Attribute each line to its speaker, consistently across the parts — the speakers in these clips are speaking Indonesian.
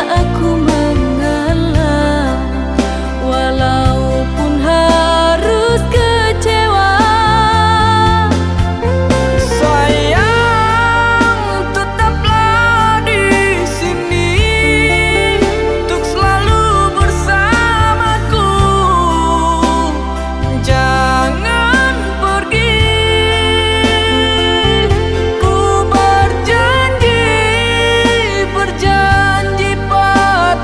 Speaker 1: aku mengalah, walaupun harus kecewa.
Speaker 2: Sayang, tetaplah di sini untuk selalu bersamaku. Jangan pergi. Ku berjanji, berjanji padamu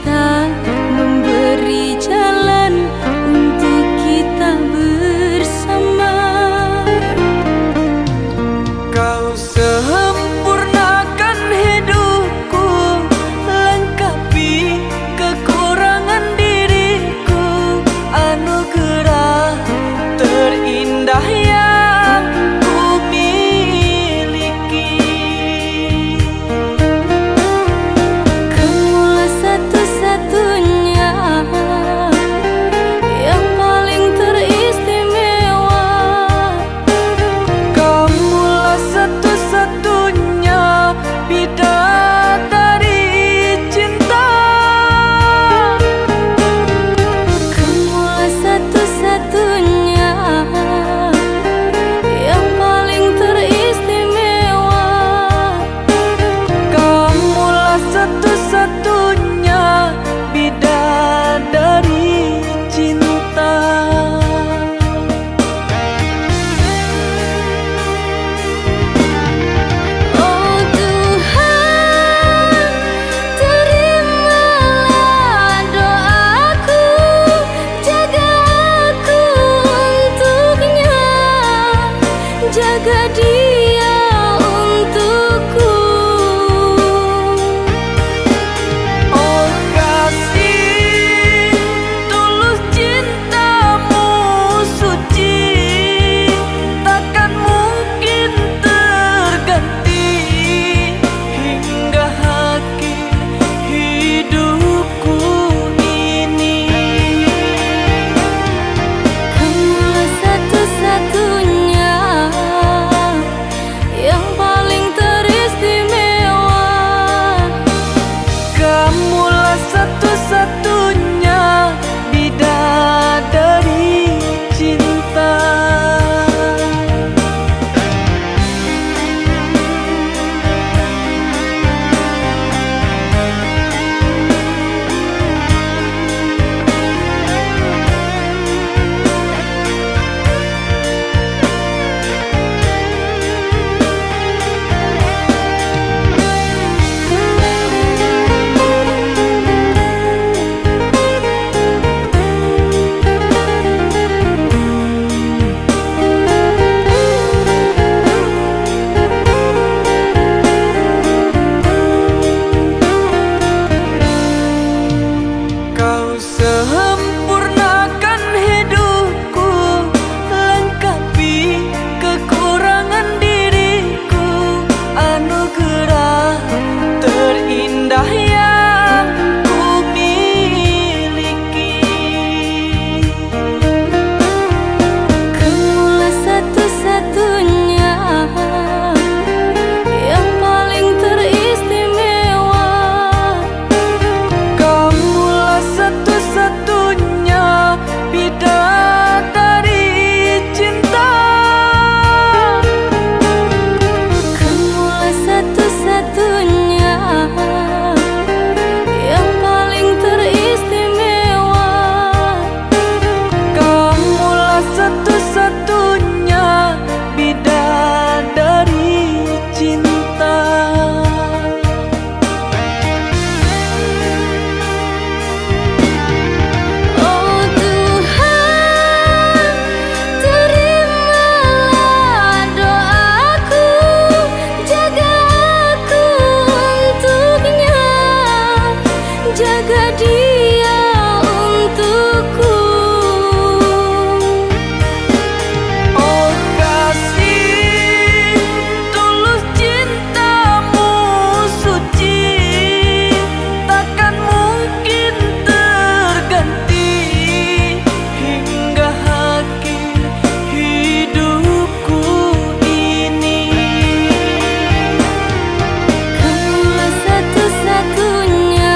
Speaker 1: cinta memberi jalan untuk kita bersama.
Speaker 2: Kau sempurnakan hidupku, lengkapi kekurangan diriku, anugerah terindah yang ku miliki.
Speaker 1: Kamulah satu-satunya yang paling teristimewa.
Speaker 2: Kamulah satu-satunya bidadari cinta.
Speaker 1: Kamulah satu-satunya yang paling teristimewa.
Speaker 2: Kamulah satu-satunya bidadari cinta.
Speaker 1: Oh Tuhan, terimalah doaku, jaga aku untuknya, jaga dia untukku.
Speaker 2: Oh kasih, tulus cintamu suci, takkan mungkin terganti hingga akhir hidupku ini.
Speaker 1: Kamulah satu-satunya yang paling teristimewa.
Speaker 2: Kamulah satu-satunya bidadari cinta. Kau sempurnakan hidupku, lengkapi kekurangan diriku, anugerah terindah yang ku miliki.
Speaker 1: Kamulah satu-satunya yang paling teristimewa.
Speaker 2: Kamulah satu-satunya bidadari cinta.
Speaker 1: Kamulah satu-satunya yang paling teristimewa.
Speaker 2: Kamulah satu-satunya bidadari cinta.
Speaker 1: Oh Tuhan, terimalah doaku, jaga aku untuknya, jaga dia untukku.
Speaker 2: Oh kasih, tulus cintamu suci, takkan mungkin terganti hingga akhir hidupku ini.
Speaker 1: Kamulah satu-satunya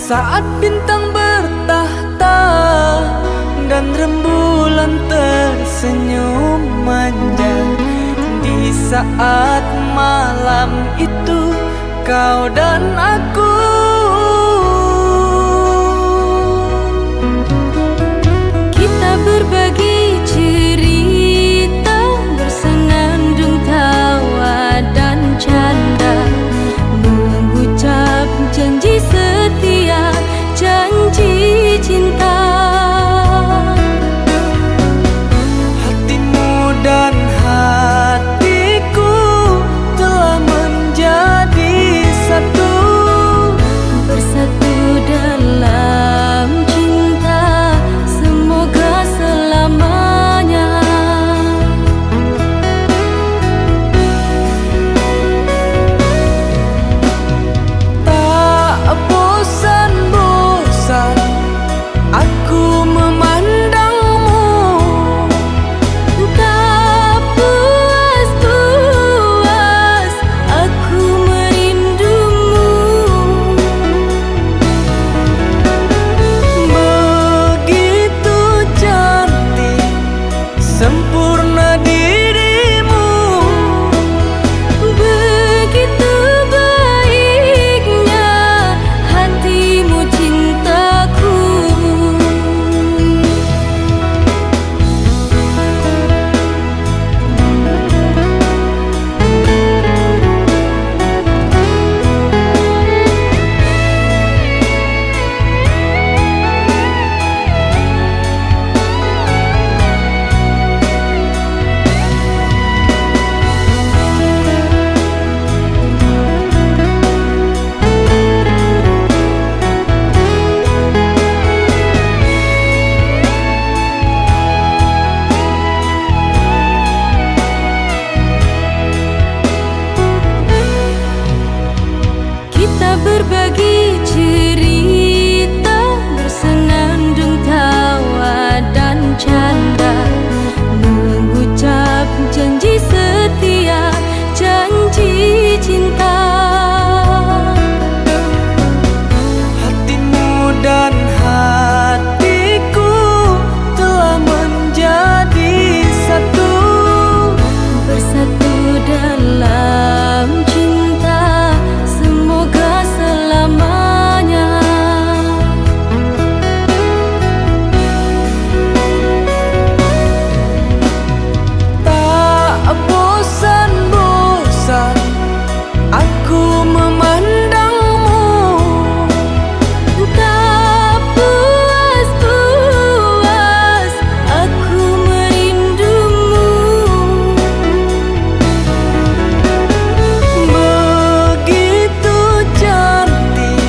Speaker 2: Saat bintang bertahta dan rembulan tersenyum manja, di saat malam itu kau dan aku
Speaker 1: kita berbagi cerita, bersenandung tawa dan canda, mengucap janji setia, janji cinta.
Speaker 2: Hatimu dan hatiku telah menjadi satu,
Speaker 1: Bersatu dalam cinta, semoga selamanya.
Speaker 2: tak bosan-bosan aku memandangmu,
Speaker 1: Tak puas-puas aku merindumu.
Speaker 2: begitu cantik sempurna dirimu,
Speaker 1: Begitu baiknya hatimu cintaku. Kita berbagi cerita, bersenandung tawa dan canda, mengucap janji setia, janji cinta.
Speaker 2: hatimu dan hatiku telah menjadi satu,
Speaker 1: Bersatu dalam cinta, semoga selamanya.
Speaker 2: tak bosan-bosan aku memandangmu,
Speaker 1: Tak puas-puas aku merindumu.
Speaker 2: begitu cantik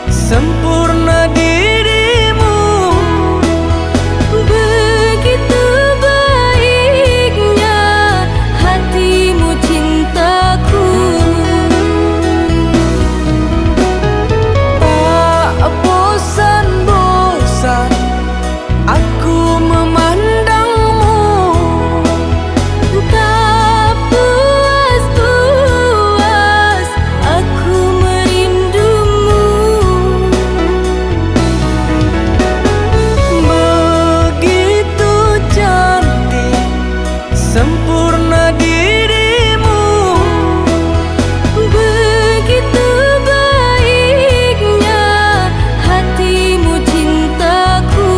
Speaker 2: sempurna dirimu,
Speaker 1: Begitu baiknya hatimu cintaku.
Speaker 2: tak bosan-bosan aku memandangmu,
Speaker 1: Tak puas-puas aku merindumu.
Speaker 2: begitu cantik sempurna dirimu,
Speaker 1: Begitu baiknya hatimu cintaku.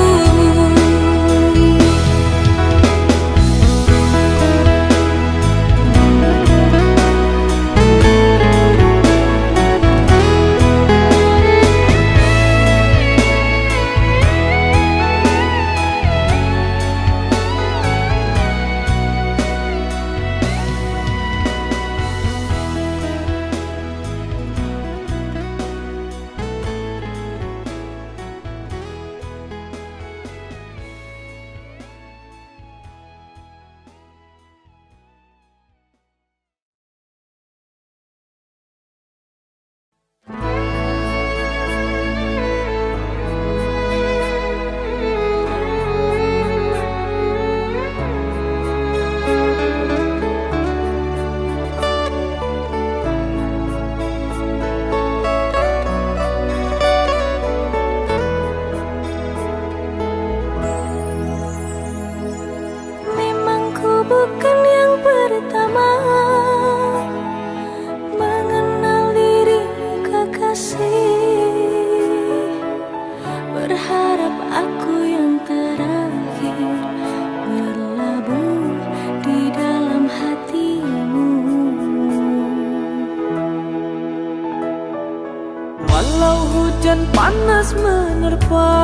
Speaker 2: terus menerpa,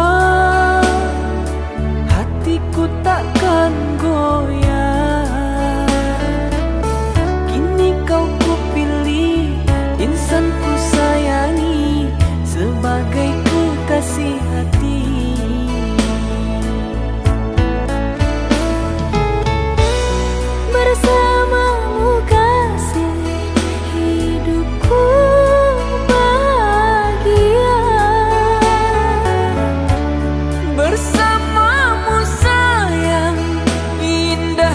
Speaker 2: hatiku takkan goyah. Kini kau ku pilih, insan ku sayangi, sebagai kekasih hati.
Speaker 1: Bersamamu kasih, hidupku bahagia.
Speaker 2: Bersamamu sayang, indah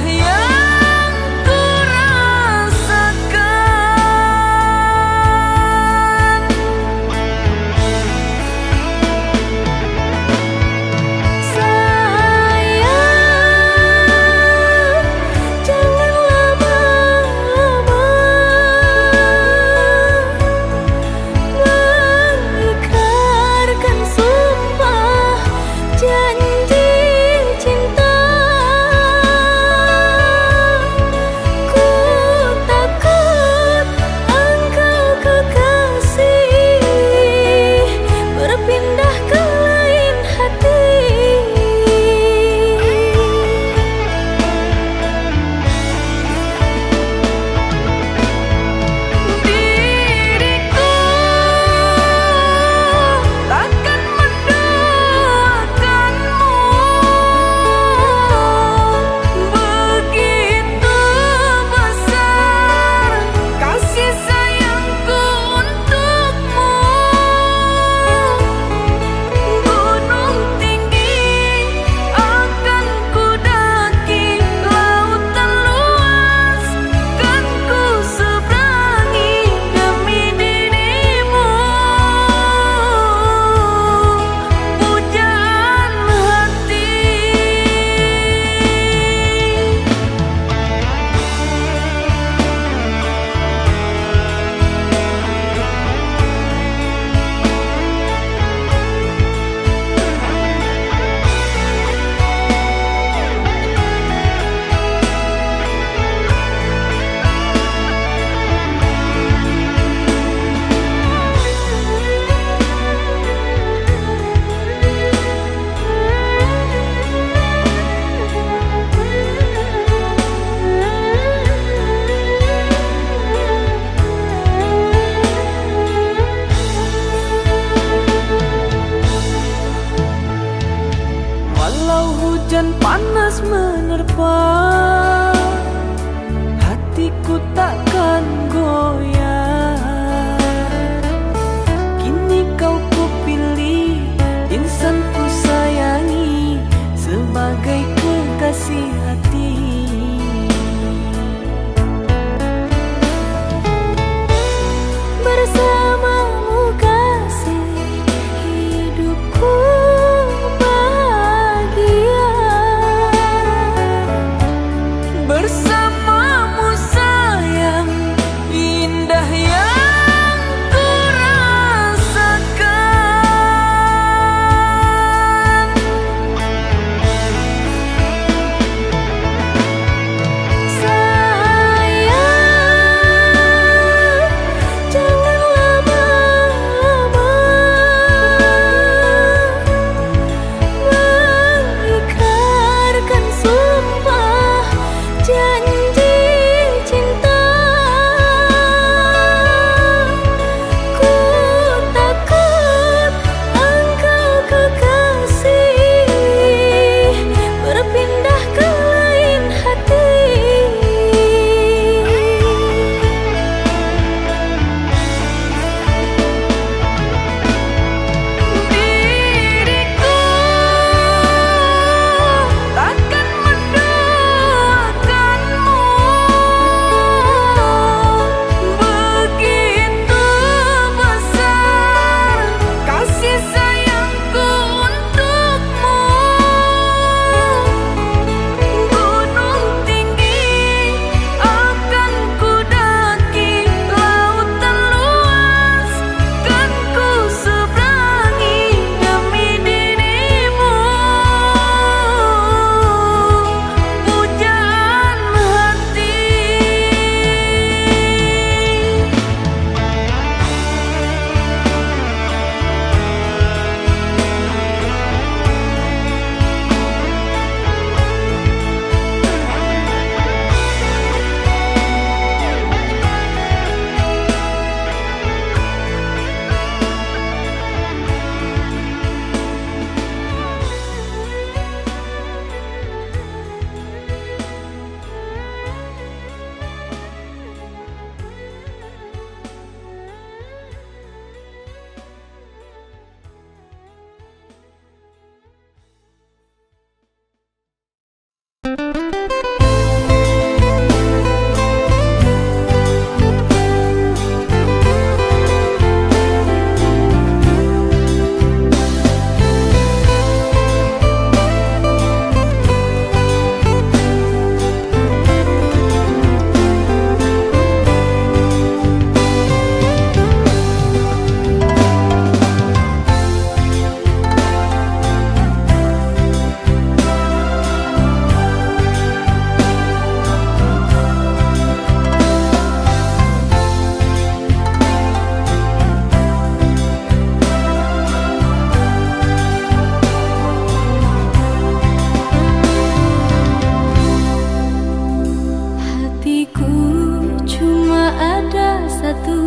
Speaker 1: satu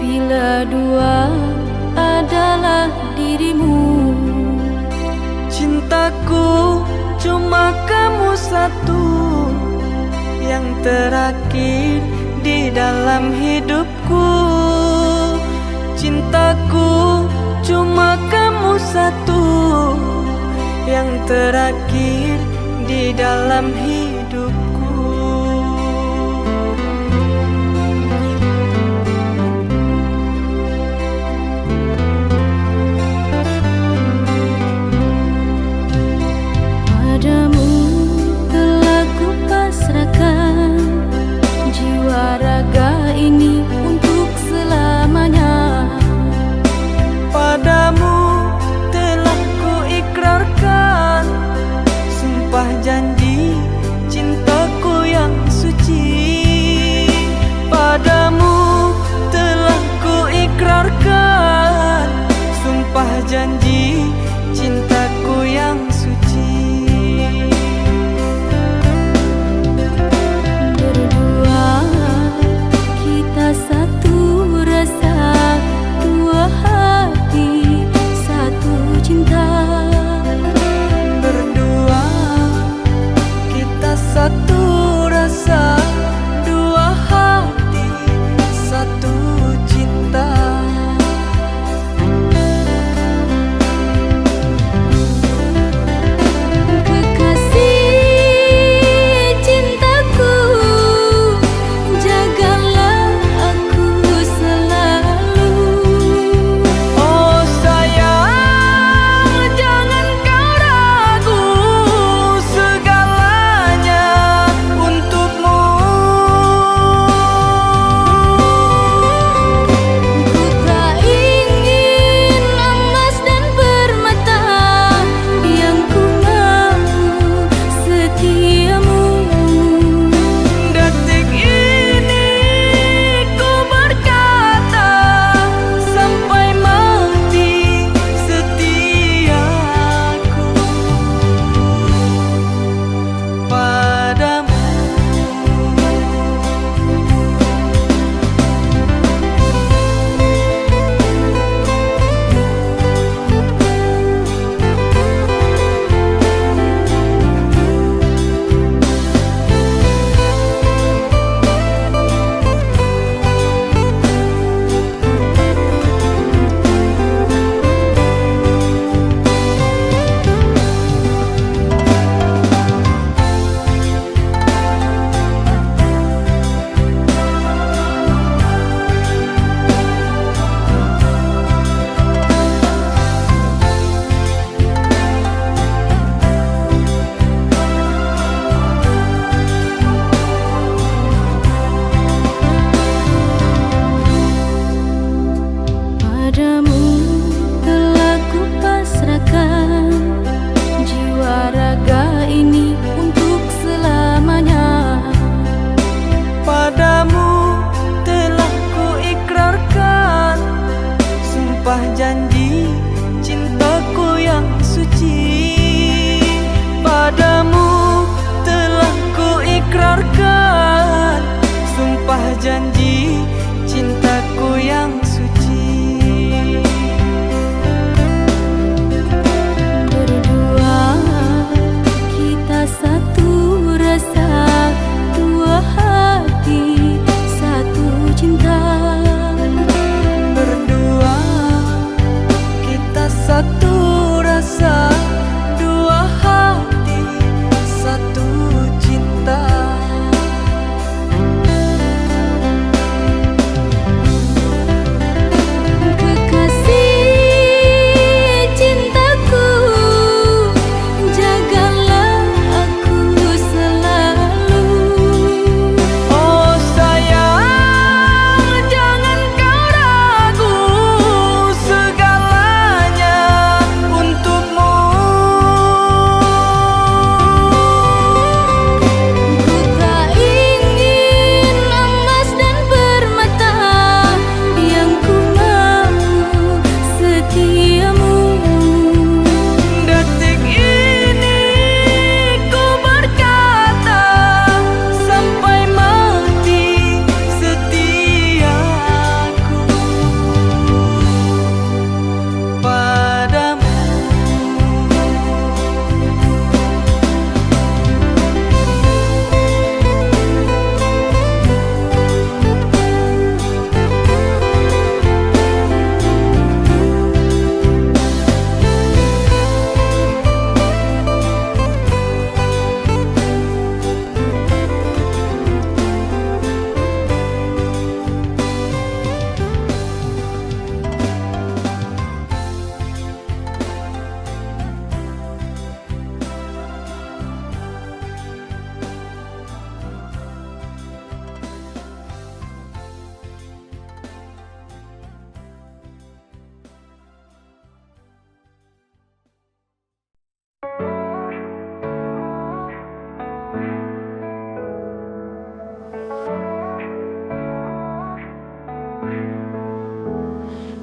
Speaker 1: bila dua adalah dirimu.
Speaker 2: Cintaku cuma kamu satu yang terakhir di dalam hidupku. Cintaku cuma kamu satu yang terakhir di dalam hidupku.
Speaker 1: Padamu telah kupasrahkan jiwa raga ini untuk selamanya.
Speaker 2: Padamu telah kuikrarkan sumpah janji cintaku yang suci. Padamu telah kuikrarkan sumpah janji cintaku yang suci.
Speaker 1: Berdua kita satu rasa, dua hati, satu cinta.
Speaker 2: Berdua kita satu rasa, dua hati, satu cinta.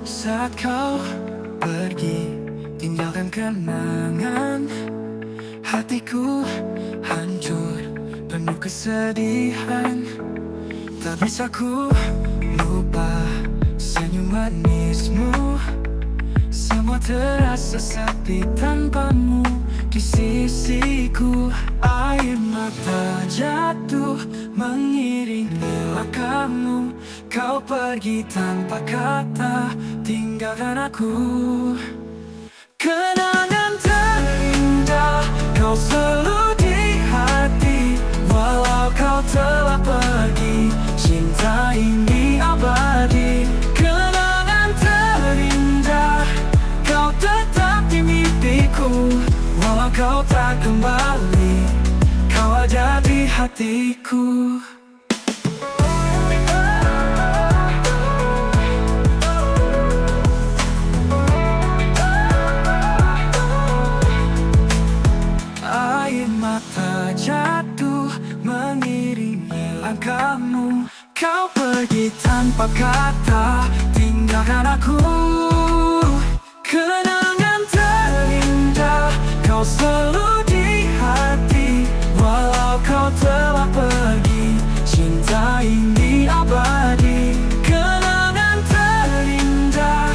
Speaker 2: Saat kau pergi, tinggalkan kenangan. Hatiku hancur, penuh kesedihan. Tak bisa ku lupa senyum manismu. Semua terasa sepi tanpamu di sisiku. Air mata jatuh mengiringi langkahmu. Kau pergi tanpa kata, tinggalkan aku. Kenangan terindah, kau selalu di hati. Walau kau telah pergi, cinta ini abadi. Kenangan terindah, kau tetap di mimpiku. Walau kau tak kembali, kau ada di hatiku. Air mata jatuh mengiringi langkahmu. Kau pergi tanpa kata, tinggalkan aku. Kenangan terindah, kau selalu di hati. Walau kau telah pergi, cinta ini abadi. Kenangan terindah,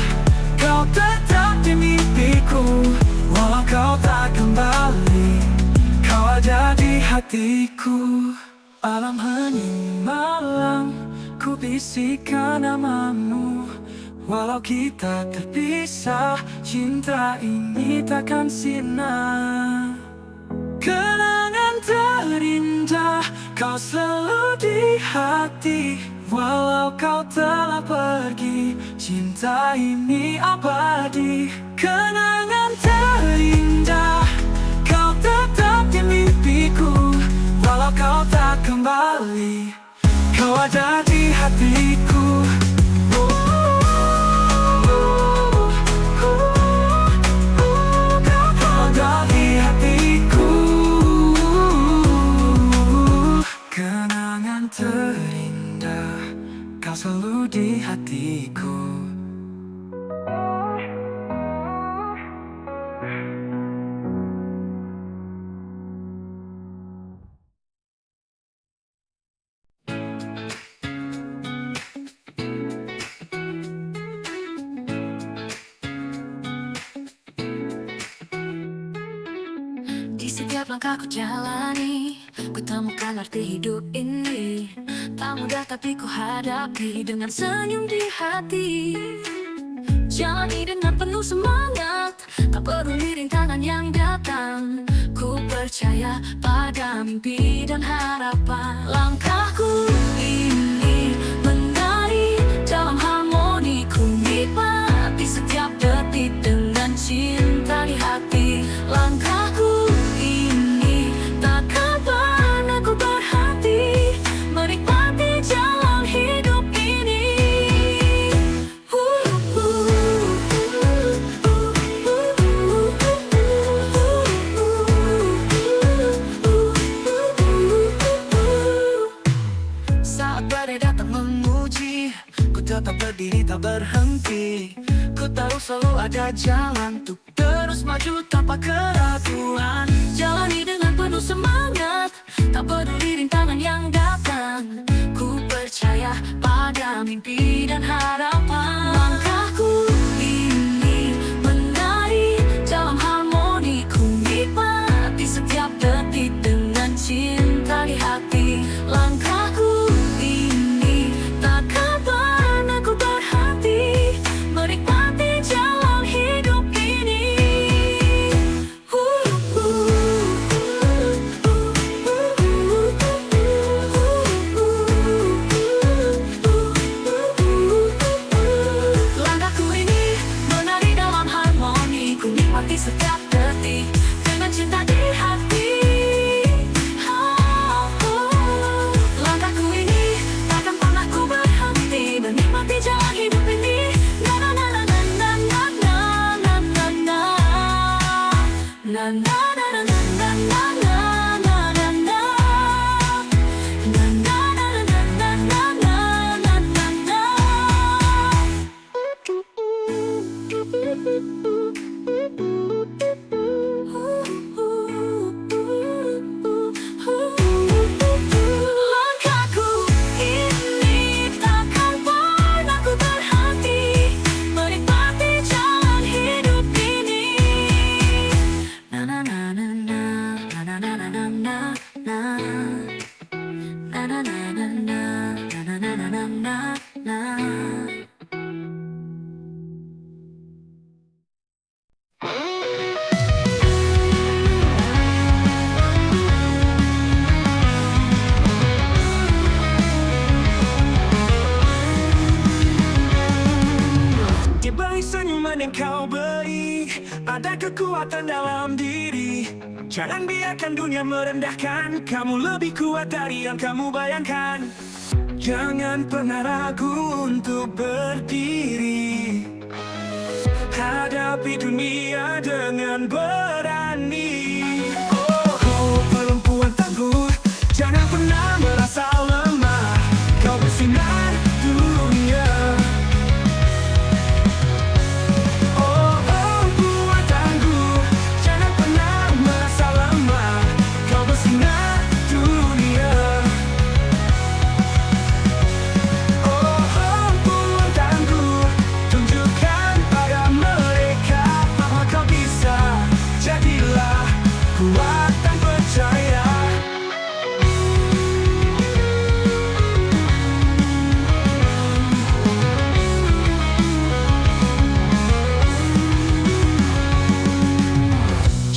Speaker 2: kau tetap di mimpiku. Walau kau tak kembali, kau ada di hatiku. Malam hening malam, ku bisikan namamu. Walau kita terpisah, cinta ini takkan sirna. Kenangan terindah, kau selalu di hati. Walau kau telah pergi, cinta ini abadi. Kenangan terindah, kau tetap di mimpiku. Walau kau tak kembali, kau ada di hatiku. Kau ada di hatiku. Kenangan terindah, kau selalu di hatiku.
Speaker 1: Di setiap langkah ku jalani, ku temukan arti hidup ini. Tak mudah tapi ku hadapi dengan senyum di hati. Jalani dengan penuh semangat, tak peduli rintangan yang datang. Ku percaya pada mimpi dan harapan. Langkahku ini menari dalam harmoni. Ku nikmati setiap detik dengan cinta di hati. Langkahku ini takkan pernah ku berhenti menikmati jalan hidup ini. Saat badai datang menguji, ku tetap berdiri tak berhenti. Ku tahu selalu ada jalan untuk terus maju tanpa keraguan. Jalani dengan penuh semangat, tak peduli rintangan yang datang. Ku percaya pada mimpi dan harapan. Langkahku ini menari dalam harmoni. Ku nikmati setiap detik dengan cinta di hati. Langkahku ini takkan pernah ku berhenti menikmati jalan hidup ini.
Speaker 2: Di balik senyuman yang kau beri, ada kekuatan dalam diri. Jangan biarkan dunia merendahkan kamu, lebih kuat dari yang kamu bayangkan. Jangan pernah ragu untuk berdiri, hadapi dunia dengan berani. Oh, perempuan tangguh, jangan pernah merasa lemah. Kau bersinar dunia. Oh, perempuan tangguh, jangan pernah merasa lemah. Kau bersinar dunia. Oh, perempuan tangguh, tunjukkan pada mereka bahwa kau bisa. Jadilah kuat dan percaya.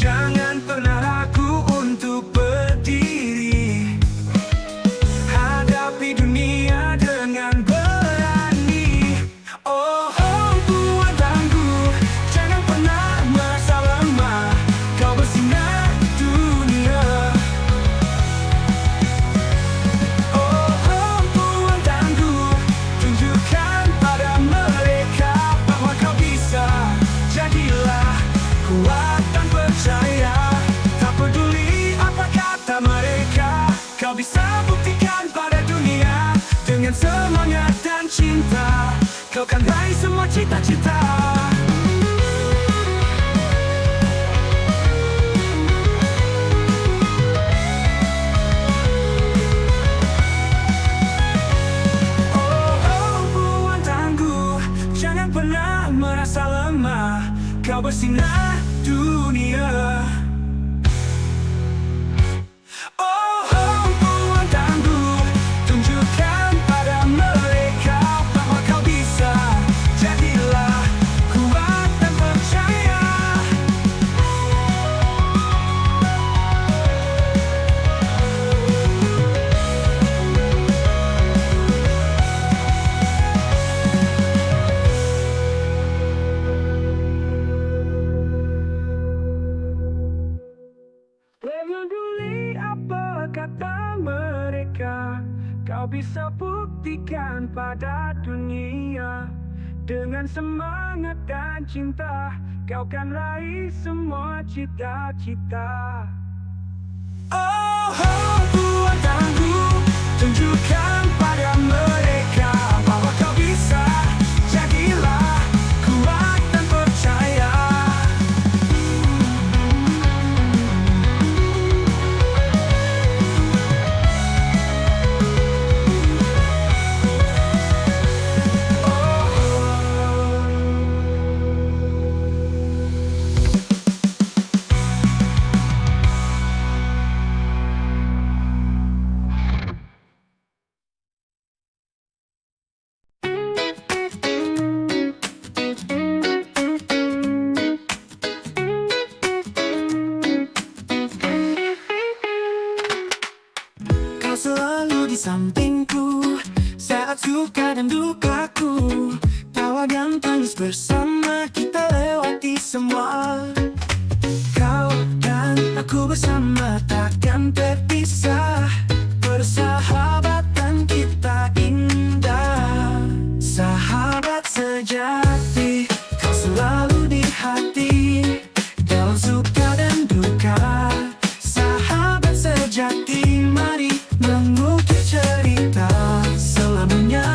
Speaker 2: Jangan pernah ragu untuk berdiri, hadapi dunia dengan berani. Oh, perempuan tangguh, jangan pernah merasa lemah. Kau bersinar dunia. Oh, perempuan tangguh, tunjukkan pada mereka bahwa kau bisa. Jadilah kuat dan percaya. Tak peduli apa kata mereka, kau bisa buktikan pada dunia. Dengan semangat dan cinta, kau kan raih semua cita-cita. Oh, perempuan tangguh, jangan pernah merasa lemah. Kau bersinar dunia. Oh, perempuan tangguh, tunjukkan pada mereka bahwa kau bisa. Jadilah kuat dan percaya. Peduli apa kata mereka, kau bisa buktikan pada dunia. Dengan semangat dan cinta, kau kan raih semua cita-cita. Oh, perempuan tangguh, tunjukkan pada mereka bahwa kau bisa. Jadilah kuat dan percaya. Kau selalu di sampingku saat suka dan dukaku. Tawa dan tangis bersama kita lewati semua. Kau dan aku bersama takkan terpisah. Persahabatan kita indah. Sahabat sejati, kau selalu di hati. Dalam suka dan duka, sahabat sejati, mari mengukir cerita selamanya.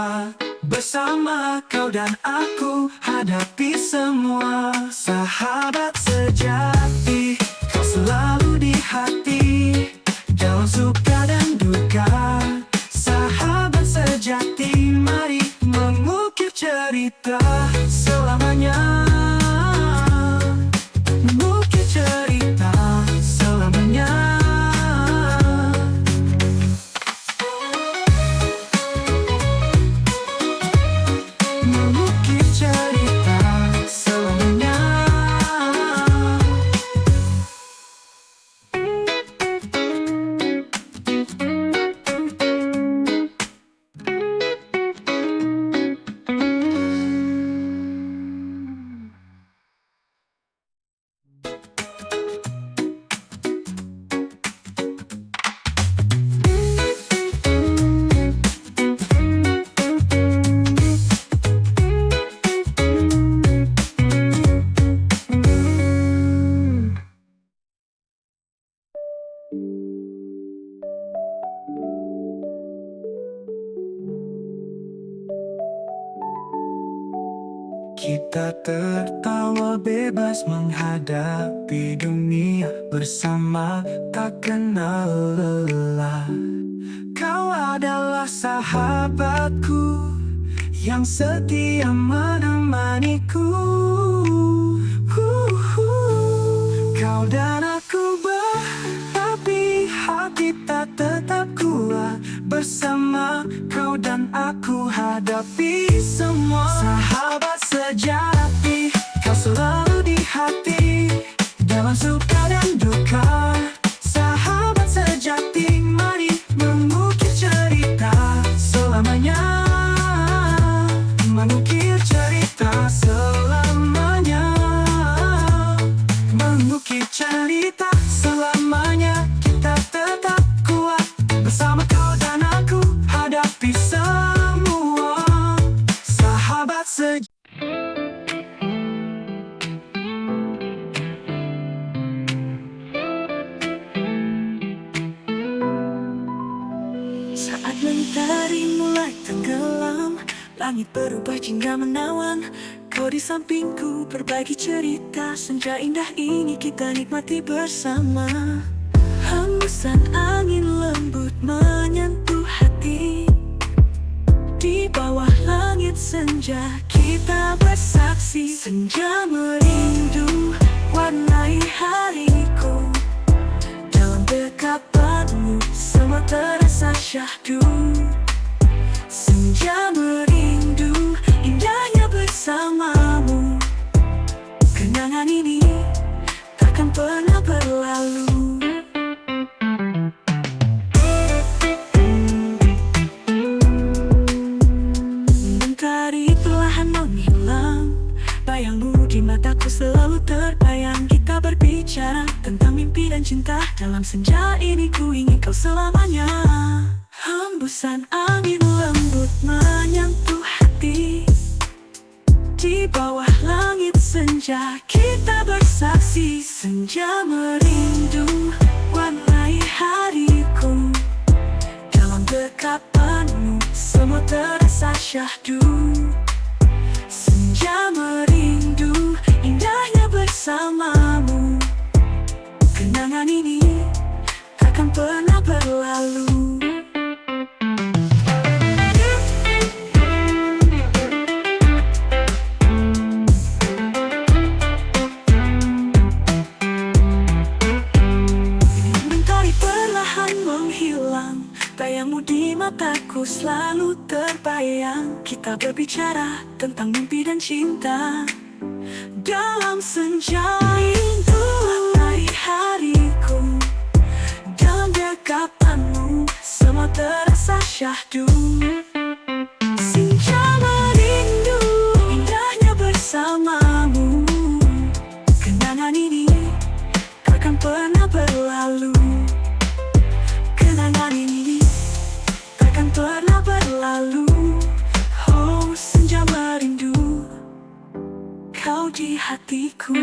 Speaker 1: cerita. Bersama kau dan aku hadapi semua. Sahabat sejati, kau selalu di hati, dalam suka dan duka. Sahabat sejati, mari mengukir cerita selamanya. Mengukir cerita selamanya. Mengukir cerita selamanya. Kita tertawa bebas menghadapi dunia bersama, tak kenal lelah. Kau adalah sahabatku yang setia menemaniku. Kau dan aku berapi, hati tak tetap kuat. Bersama kau dan aku hadapi semua. Sahabat sejati, kau selalu di hati, dalam suka dan duka. Sahabat sejati, mari mengukir cerita selamanya. Mengukir cerita selamanya. Mengukir cerita selamanya. Kita tetap kuat, bersama kau dan aku hadapi semua. Sahabat sejati. Saat mentari mulai tenggelam, langit berubah jingga menawan. Kau di sampingku berbagi cerita. Senja indah ini kita nikmati bersama. Hembusan angin lembut menyentuh hati. Di bawah langit senja kita bersaksi. Senja merindu warnai hariku. Dalam dekapanmu semua terasa syahdu. Senja merindu indahnya bersamamu. Kenangan ini takkan pernah berlalu. Mentari perlahan menghilang, bayangmu di mataku selalu terbayang. Kita berbicara tentang mimpi dan cinta. Dalam senja ini ku ingin kau selamanya. Hembusan angin lembut menyentuh hati. Di bawah langit senja kita bersaksi. Senja merindu warnai hariku. Dalam dekapanmu semua terasa syahdu. Senja merindu indahnya bersamamu. Kenangan ini takkan pernah berlalu. Mentari perlahan menghilang, bayangmu di mataku selalu terbayang. Kita berbicara tentang mimpi dan cinta. Dalam senja itu warnai hariku. Dalam dekapanmu semua terasa syahdu. Senja merindu indahnya bersamamu. Kenangan ini takkan pernah berlalu. Kenangan ini takkan pernah berlalu. Oh, senja merindu kau di hatiku.